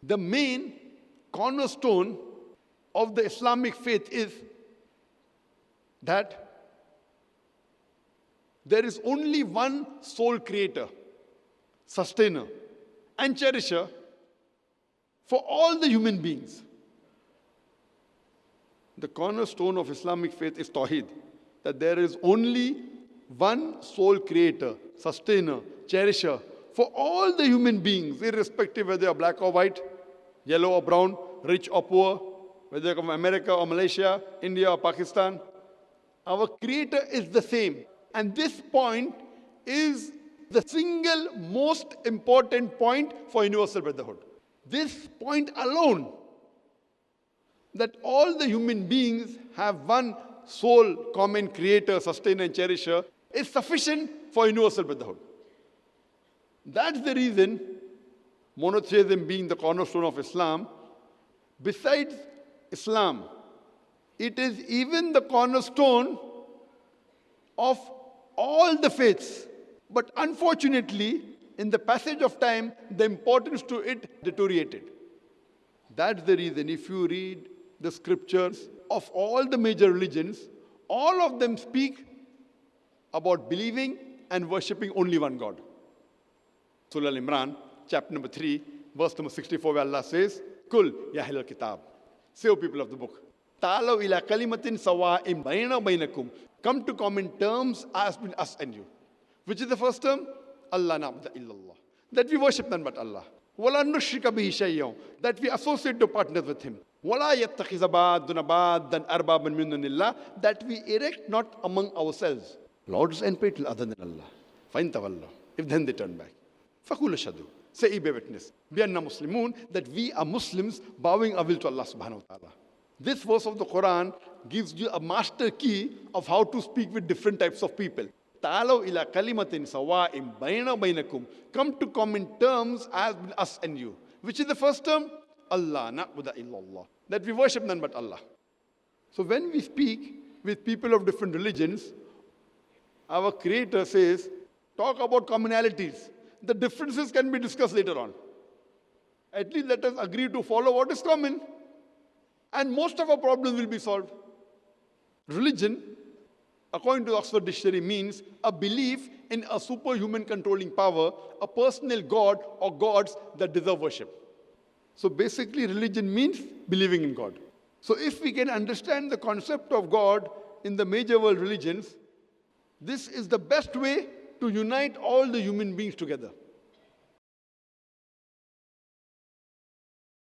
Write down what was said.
The main cornerstone of the Islamic faith is that there is only one sole creator, sustainer, and cherisher for all the human beings. The cornerstone of Islamic faith is Tawheed, that there is only one sole creator, sustainer, cherisher for all the human beings, irrespective whether they are black or white, yellow or brown, rich or poor, whether they come from America or Malaysia, India or Pakistan. Our creator is the same. And this point is the single most important point for universal brotherhood. This point alone, that all the human beings have one sole common creator, sustainer, and cherisher, is sufficient for universal brotherhood. That's the reason, monotheism being the cornerstone of Islam, besides Islam, it is even the cornerstone of all the faiths. But unfortunately, in the passage of time, the importance to it deteriorated. That's the reason, if you read the scriptures of all the major religions, all of them speak about believing and worshipping only one God. Surah Al-Imran, chapter number 3, verse number 64, where Allah says, Kul ya ahlal kitab. Say, O people of the book, Ta'alaw ila kalimatin sawa'im bayna baynakum. Come to common terms as between us and you. Which is the first term? Allah na'budu illallah. That we worship none but Allah. Wala nushrika bihi shay'an. That we associate no partners with Him. Wala yattakhiza ba'duna ba'dan arbaban min dunillah. That we erect not among ourselves lords and people other than Allah. Fa'in tawallahu. If then they turn back. Faqul ashhadu. Say, ye bear witness. Bi anna muslimun. That we are Muslims bowing our will to Allah subhanahu wa ta'ala. This verse of the Quran gives you a master key of how to speak with different types of people. Ta'alaw ila kalimatin sawa'im bayna baynakum. Come to common terms as between us and you. Which is the first term? Allah na'budu illallah. That we worship none but Allah. So when we speak with people of different religions, our Creator says, talk about commonalities. The differences can be discussed later on. At least let us agree to follow what is common. And most of our problems will be solved. Religion, according to the Oxford Dictionary, means a belief in a superhuman controlling power, a personal God or gods that deserve worship. So basically, religion means believing in God. So if we can understand the concept of God in the major world religions, this is the best way to unite all the human beings together.